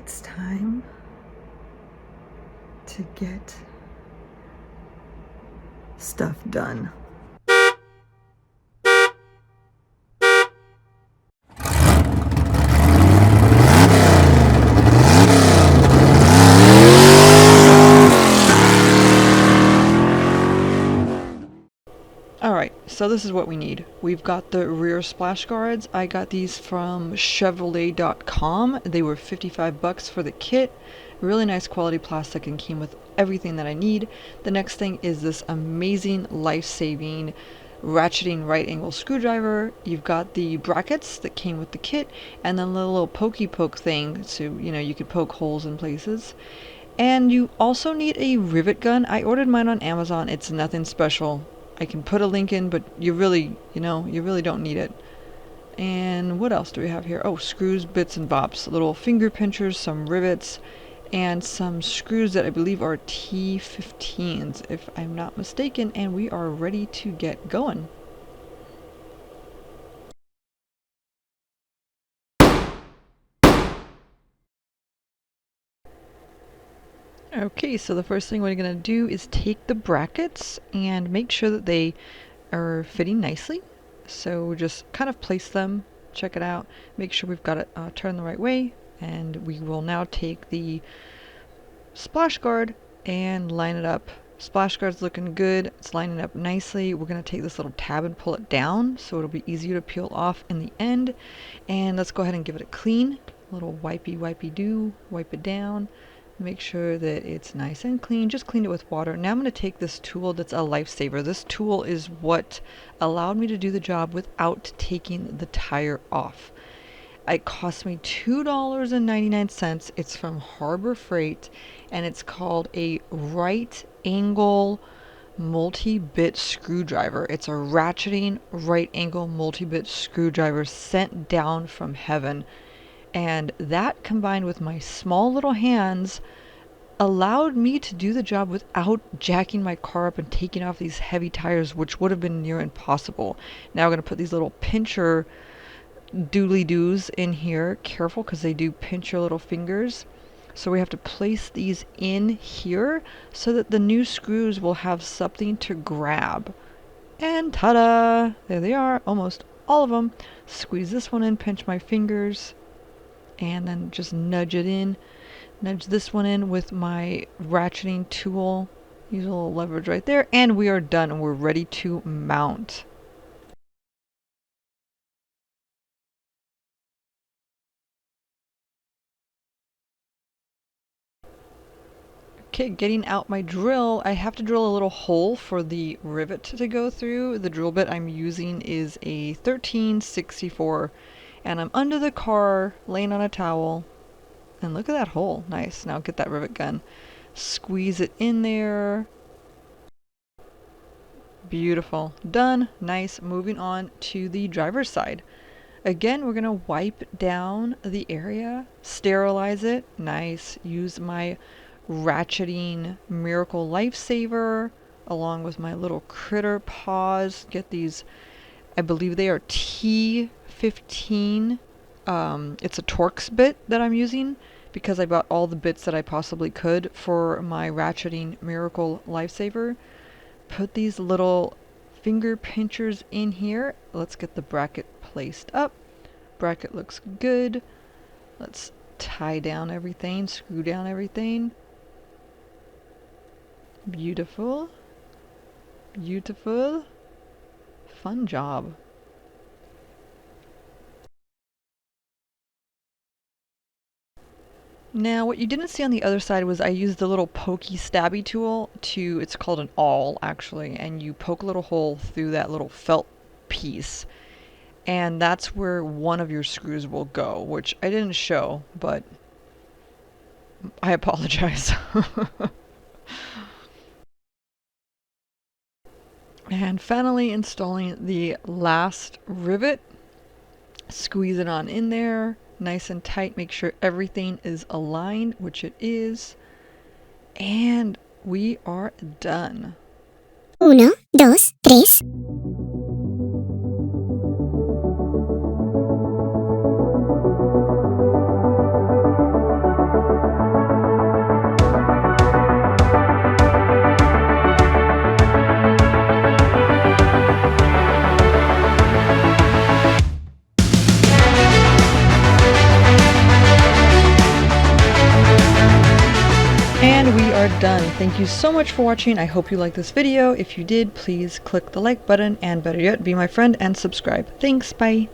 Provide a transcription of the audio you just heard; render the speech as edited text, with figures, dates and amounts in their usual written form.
It's time to get stuff done. Alright, so this is what we need. We've got the rear splash guards. I got these from Chevrolet.com. They were 55 bucks for the kit. Really nice quality plastic and came with everything that I need. The next thing is this amazing life-saving ratcheting right angle screwdriver. You've got the brackets that came with the kit, and then the little pokey poke thing so you could poke holes in places. And you also need a rivet gun. I ordered mine on Amazon. It's nothing special. I can put a link in, but you really don't need it. And what else do we have here? Oh, screws, bits, and bobs. Little finger pinchers, some rivets, and some screws that I believe are T15s, if I'm not mistaken, and we are ready to get going. Okay, so the first thing we're going to do is take the brackets and make sure that they are fitting nicely. So just kind of place them, check it out, make sure we've got it turned the right way, and we will now take the splash guard and line it up. Splash guard's looking good, it's lining up nicely. We're going to take this little tab and pull it down so it'll be easier to peel off in the end. And let's go ahead and give it a clean. A little wipey do, wipe it down. Make sure that it's nice and clean. Just clean it with water. Now I'm going to take this tool that's a lifesaver. This tool is what allowed me to do the job without taking the tire off. It cost me $2.99. It's from Harbor Freight, and it's called a right angle multi-bit screwdriver. It's a ratcheting right angle multi-bit screwdriver sent down from heaven. And that, combined with my small little hands, allowed me to do the job without jacking my car up and taking off these heavy tires, which would have been near impossible. Now we're going to put these little pincher dooley-doos in here. Careful, because they do pinch your little fingers. So we have to place these in here so that the new screws will have something to grab. And ta-da! There they are, almost all of them. Squeeze this one in, pinch my fingers, and then just nudge it in. Nudge this one in with my ratcheting tool. Use a little leverage right there, and we are done, and we're ready to mount. Okay, getting out my drill, I have to drill a little hole for the rivet to go through. The drill bit I'm using is a 1364, and I'm under the car, laying on a towel, and look at that hole. Nice. Now get that rivet gun. Squeeze it in there. Beautiful. Done. Nice. Moving on to the driver's side. Again, we're going to wipe down the area, sterilize it. Nice. Use my ratcheting miracle lifesaver along with my little critter paws. Get these, I believe they are T15. It's a Torx bit that I'm using because I bought all the bits that I possibly could for my ratcheting miracle lifesaver. Put these little finger pinchers in here. Let's get the bracket placed up. Bracket looks good. Let's tie down everything, screw down everything. Beautiful. Beautiful. Fun job. Now, what you didn't see on the other side was I used the little pokey stabby tool to, it's called an awl actually, and you poke a little hole through that little felt piece. And that's where one of your screws will go, which I didn't show, but I apologize. And finally installing the last rivet. Squeeze it on in there, nice and tight. Make sure everything is aligned, which it is. And we are done. 1, 2, 3. And we are done. Thank you so much for watching. I hope you liked this video. If you did, please click the like button and better yet, be my friend and subscribe. Thanks, bye.